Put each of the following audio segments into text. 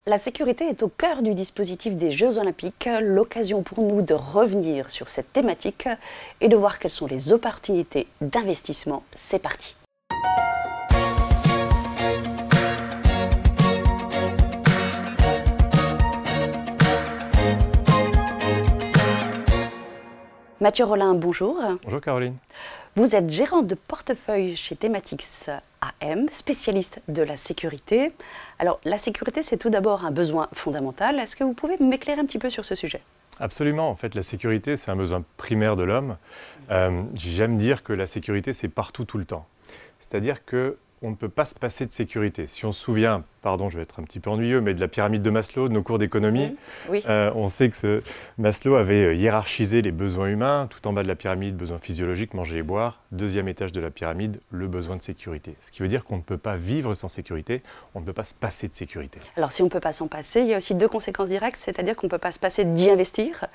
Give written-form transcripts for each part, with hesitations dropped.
La sécurité est au cœur du dispositif des Jeux Olympiques, l'occasion pour nous de revenir sur cette thématique et de voir quelles sont les opportunités d'investissement. C'est parti. Mathieu Rollin, bonjour. Bonjour Caroline. Vous êtes gérant de portefeuille chez Thematics AM, spécialiste de la sécurité. Alors, la sécurité, c'est tout d'abord un besoin fondamental. Est-ce que vous pouvez m'éclairer un petit peu sur ce sujet? Absolument. En fait, la sécurité, c'est un besoin primaire de l'homme. J'aime dire que la sécurité, c'est partout, tout le temps. C'est-à-dire qu'on ne peut pas se passer de sécurité. Si on se souvient, pardon, je vais être un petit peu ennuyeux, mais de la pyramide de Maslow, de nos cours d'économie, Oui. on sait que Maslow avait hiérarchisé les besoins humains. Tout en bas de la pyramide, besoins physiologiques, manger et boire. Deuxième étage de la pyramide, le besoin de sécurité. Ce qui veut dire qu'on ne peut pas vivre sans sécurité, on ne peut pas se passer de sécurité. Alors, si on ne peut pas s'en passer, il y a aussi deux conséquences directes, c'est-à-dire qu'on ne peut pas se passer d'y investir.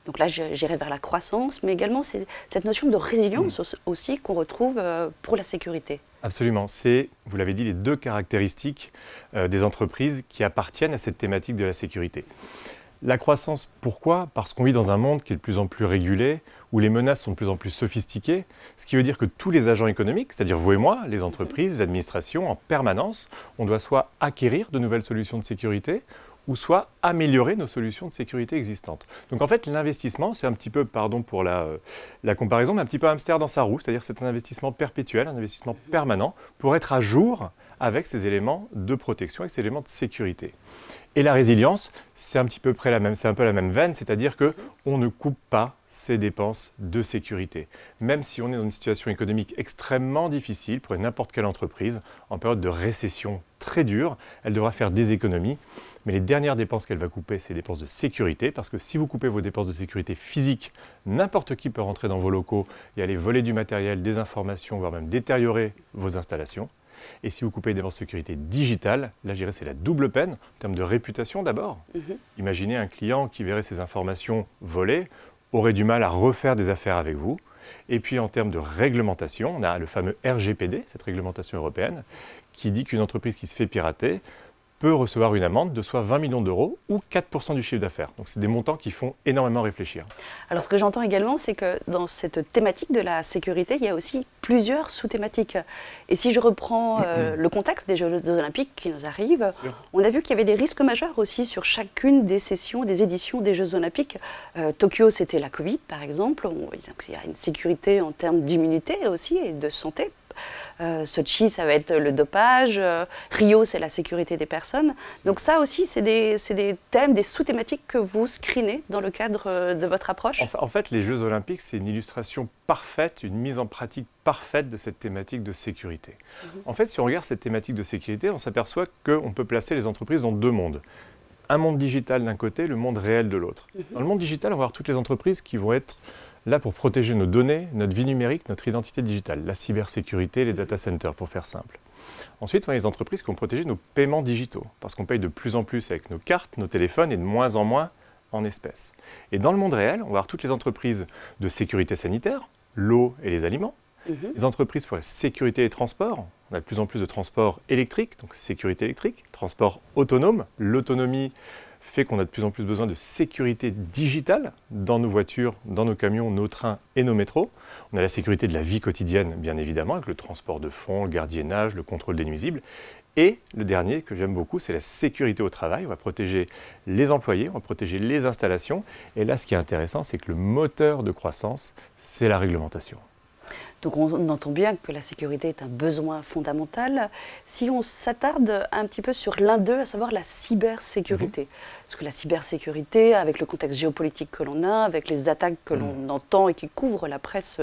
Donc là, j'irai vers la croissance, mais également cette notion de résilience aussi qu'on retrouve pour la sécurité. Absolument. C'est, vous l'avez dit, les deux caractéristiques des entreprises qui appartiennent à cette thématique de la sécurité. La croissance, pourquoi? Parce qu'on vit dans un monde qui est de plus en plus régulé, où les menaces sont de plus en plus sophistiquées, ce qui veut dire que tous les agents économiques, c'est-à-dire vous et moi, les entreprises, les administrations, en permanence, on doit soit acquérir de nouvelles solutions de sécurité, ou soit améliorer nos solutions de sécurité existantes. Donc en fait, l'investissement, c'est un petit peu, pardon pour la comparaison, mais un petit peu un hamster dans sa roue, c'est-à-dire c'est un investissement perpétuel, un investissement permanent pour être à jour avec ces éléments de protection, avec ces éléments de sécurité. Et la résilience, c'est un petit peu près la même, c'est un peu la même veine, c'est-à-dire qu'on ne coupe pas ses dépenses de sécurité. Même si on est dans une situation économique extrêmement difficile pour n'importe quelle entreprise, en période de récession très dure, elle devra faire des économies. Mais les dernières dépenses qu'elle va couper, c'est les dépenses de sécurité, parce que si vous coupez vos dépenses de sécurité physique, n'importe qui peut rentrer dans vos locaux et aller voler du matériel, des informations, voire même détériorer vos installations. Et si vous coupez les dépenses de sécurité digitale, là je dirais c'est la double peine, en termes de réputation d'abord. Imaginez un client qui verrait ses informations volées, aurait du mal à refaire des affaires avec vous. Et puis en termes de réglementation, on a le fameux RGPD, cette réglementation européenne, qui dit qu'une entreprise qui se fait pirater peut recevoir une amende de soit 20 millions d'euros ou 4% du chiffre d'affaires. Donc c'est des montants qui font énormément réfléchir. Alors ce que j'entends également, c'est que dans cette thématique de la sécurité, il y a aussi plusieurs sous-thématiques. Et si je reprends le contexte des Jeux Olympiques qui nous arrivent, on a vu qu'il y avait des risques majeurs aussi sur chacune des sessions, des éditions des Jeux Olympiques. Tokyo, c'était la Covid, par exemple. Donc, il y a une sécurité en termes d'immunité aussi et de santé. Sochi, ça va être le dopage. Rio, c'est la sécurité des personnes. Donc ça aussi, c'est des thèmes, des sous-thématiques que vous screenez dans le cadre de votre approche. En fait, les Jeux Olympiques, c'est une illustration parfaite, une mise en pratique parfaite de cette thématique de sécurité. En fait, si on regarde cette thématique de sécurité, on s'aperçoit qu'on peut placer les entreprises dans deux mondes. Un monde digital d'un côté, le monde réel de l'autre. Dans le monde digital, on va voir toutes les entreprises qui vont être là pour protéger nos données, notre vie numérique, notre identité digitale, la cybersécurité, les data centers, pour faire simple. Ensuite, on a les entreprises qui vont protéger nos paiements digitaux, parce qu'on paye de plus en plus avec nos cartes, nos téléphones et de moins en moins en espèces. Et dans le monde réel, on va voir toutes les entreprises de sécurité sanitaire, l'eau et les aliments, les entreprises pour la sécurité des transports. On a de plus en plus de transports électriques, donc sécurité électrique, transport autonome, l'autonomie fait qu'on a de plus en plus besoin de sécurité digitale dans nos voitures, dans nos camions, nos trains et nos métros. On a la sécurité de la vie quotidienne, bien évidemment, avec le transport de fonds, le gardiennage, le contrôle des nuisibles. Et le dernier que j'aime beaucoup, c'est la sécurité au travail. On va protéger les employés, on va protéger les installations. Et là, ce qui est intéressant, c'est que le moteur de croissance, c'est la réglementation. Donc on entend bien que la sécurité est un besoin fondamental. Si on s'attarde un petit peu sur l'un d'eux, à savoir la cybersécurité. Parce que la cybersécurité, avec le contexte géopolitique que l'on a, avec les attaques que l'on entend et qui couvrent la presse,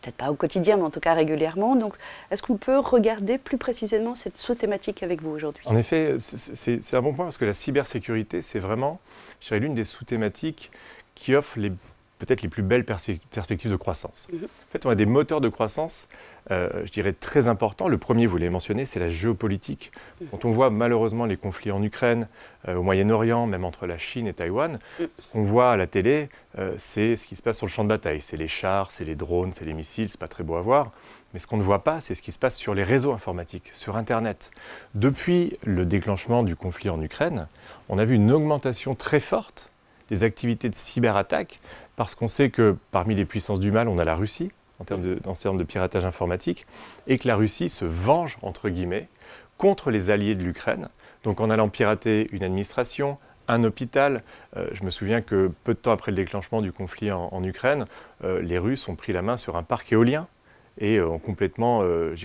peut-être pas au quotidien, mais en tout cas régulièrement. Donc est-ce qu'on peut regarder plus précisément cette sous-thématique avec vous aujourd'hui? En effet, c'est un bon point parce que la cybersécurité, c'est vraiment, je dirais, l'une des sous-thématiques qui offre les peut-être les plus belles perspectives de croissance. En fait, on a des moteurs de croissance, je dirais, très importants. Le premier, vous l'avez mentionné, c'est la géopolitique. Quand on voit malheureusement les conflits en Ukraine, au Moyen-Orient, même entre la Chine et Taïwan, ce qu'on voit à la télé, c'est ce qui se passe sur le champ de bataille. C'est les chars, c'est les drones, c'est les missiles, c'est pas très beau à voir. Mais ce qu'on ne voit pas, c'est ce qui se passe sur les réseaux informatiques, sur Internet. Depuis le déclenchement du conflit en Ukraine, on a vu une augmentation très forte des activités de cyberattaque, parce qu'on sait que parmi les puissances du mal, on a la Russie, en termes de piratage informatique, et que la Russie se venge, entre guillemets, contre les alliés de l'Ukraine, donc en allant pirater une administration, un hôpital. Je me souviens que peu de temps après le déclenchement du conflit en Ukraine, les Russes ont pris la main sur un parc éolien et ont complètement,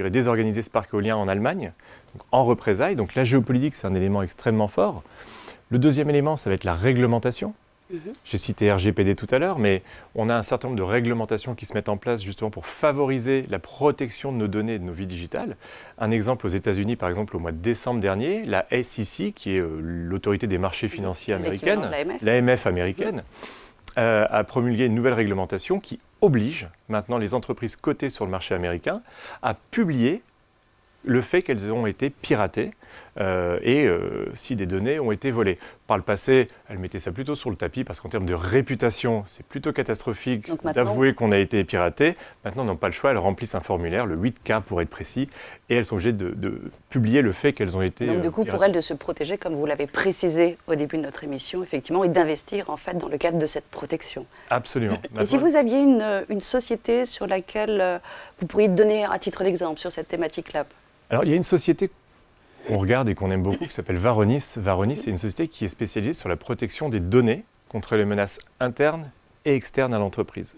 désorganisé ce parc éolien en Allemagne, donc en représailles. Donc la géopolitique, c'est un élément extrêmement fort. Le deuxième élément, ça va être la réglementation. J'ai cité RGPD tout à l'heure, mais on a un certain nombre de réglementations qui se mettent en place justement pour favoriser la protection de nos données et de nos vies digitales. Un exemple aux États-Unis, par exemple, au mois de décembre dernier, la SEC, qui est l'autorité des marchés financiers américaine, l'AMF américaine, a promulgué une nouvelle réglementation qui oblige maintenant les entreprises cotées sur le marché américain à publier le fait qu'elles ont été piratées si des données ont été volées. Par le passé, elles mettaient ça plutôt sur le tapis parce qu'en termes de réputation, c'est plutôt catastrophique d'avouer qu'on a été piraté. Maintenant, elles n'ont pas le choix, elles remplissent un formulaire, le 8K pour être précis, et elles sont obligées de publier le fait qu'elles ont été Donc du coup, piratées. pour elles de se protéger, comme vous l'avez précisé au début de notre émission, effectivement, et d'investir en fait dans le cadre de cette protection. Absolument. Et si vous aviez une société sur laquelle vous pourriez donner à titre d'exemple sur cette thématique-là? Alors, il y a une société qu'on regarde et qu'on aime beaucoup qui s'appelle Varonis. Varonis, c'est une société qui est spécialisée sur la protection des données contre les menaces internes et externes à l'entreprise.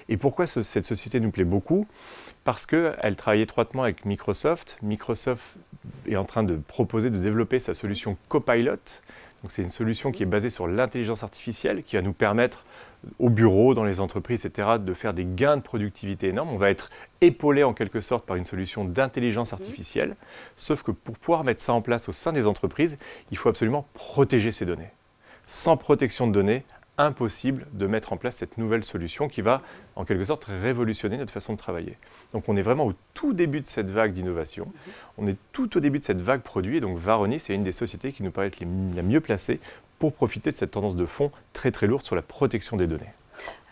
Et pourquoi cette société nous plaît beaucoup? Parce qu'elle travaille étroitement avec Microsoft. Microsoft est en train de proposer de développer sa solution Copilot. Donc, c'est une solution qui est basée sur l'intelligence artificielle qui va nous permettre au bureau, dans les entreprises, etc., de faire des gains de productivité énormes. On va être épaulé en quelque sorte par une solution d'intelligence artificielle, sauf que pour pouvoir mettre ça en place au sein des entreprises, il faut absolument protéger ces données. Sans protection de données, impossible de mettre en place cette nouvelle solution qui va en quelque sorte révolutionner notre façon de travailler. Donc on est vraiment au tout début de cette vague d'innovation, on est tout au début de cette vague produit, et donc Varonis est une des sociétés qui nous paraît être la mieux placée pour profiter de cette tendance de fond très très lourde sur la protection des données.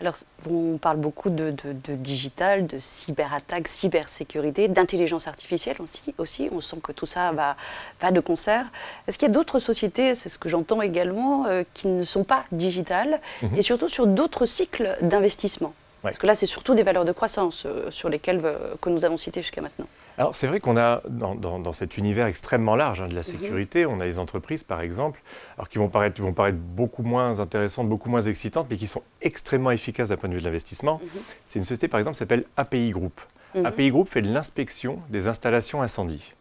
Alors, on parle beaucoup de digital, de cyberattaque, cybersécurité, d'intelligence artificielle aussi. On sent que tout ça va de concert. Est-ce qu'il y a d'autres sociétés, c'est ce que j'entends également, qui ne sont pas digitales, et surtout sur d'autres cycles d'investissement? Parce que là, c'est surtout des valeurs de croissance sur lesquelles que nous avons citées jusqu'à maintenant. Alors c'est vrai qu'on a, dans cet univers extrêmement large de la sécurité, on a des entreprises par exemple, alors qui vont paraître beaucoup moins intéressantes, beaucoup moins excitantes, mais qui sont extrêmement efficaces d'un point de vue de l'investissement. C'est une société par exemple qui s'appelle API Group. API Group fait de l'inspection des installations incendie.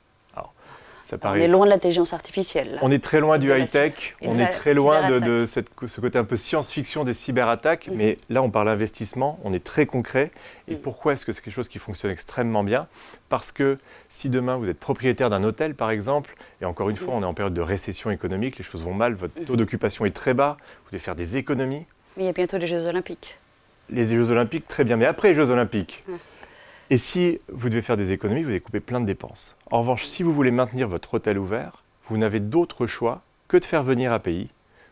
On est loin de l'intelligence artificielle. Là. On est très loin du high-tech, on est très loin de ce côté un peu science-fiction des cyberattaques, mais là on parle d'investissement, on est très concret. Et pourquoi est-ce que c'est quelque chose qui fonctionne extrêmement bien? Parce que si demain vous êtes propriétaire d'un hôtel par exemple, et encore une fois on est en période de récession économique, les choses vont mal, votre taux d'occupation est très bas, vous devez faire des économies. Mais il y a bientôt les Jeux Olympiques. Les Jeux Olympiques, très bien, mais après les Jeux Olympiques. Et si vous devez faire des économies, vous devez couper plein de dépenses. En revanche, si vous voulez maintenir votre hôtel ouvert, vous n'avez d'autre choix que de faire venir API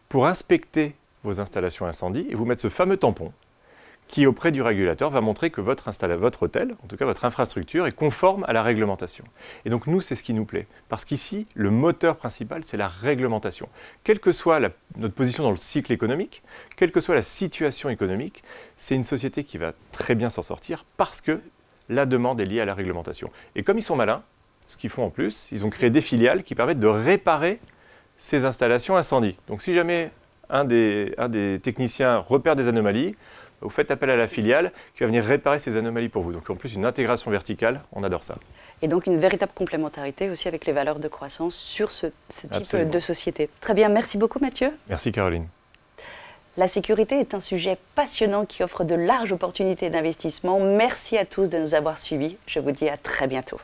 pour inspecter vos installations incendie et vous mettre ce fameux tampon qui, auprès du régulateur, va montrer que votre hôtel, en tout cas votre infrastructure, est conforme à la réglementation. Et donc nous, c'est ce qui nous plaît. Parce qu'ici, le moteur principal, c'est la réglementation. Quelle que soit notre position dans le cycle économique, quelle que soit la situation économique, c'est une société qui va très bien s'en sortir parce que la demande est liée à la réglementation. Et comme ils sont malins, ce qu'ils font en plus, ils ont créé des filiales qui permettent de réparer ces installations incendies. Donc si jamais un des techniciens repère des anomalies, vous faites appel à la filiale qui va venir réparer ces anomalies pour vous. Donc en plus, une intégration verticale, on adore ça. Et donc une véritable complémentarité aussi avec les valeurs de croissance sur ce type de société. Très bien, merci beaucoup Mathieu. Merci Caroline. La sécurité est un sujet passionnant qui offre de larges opportunités d'investissement. Merci à tous de nous avoir suivis. Je vous dis à très bientôt.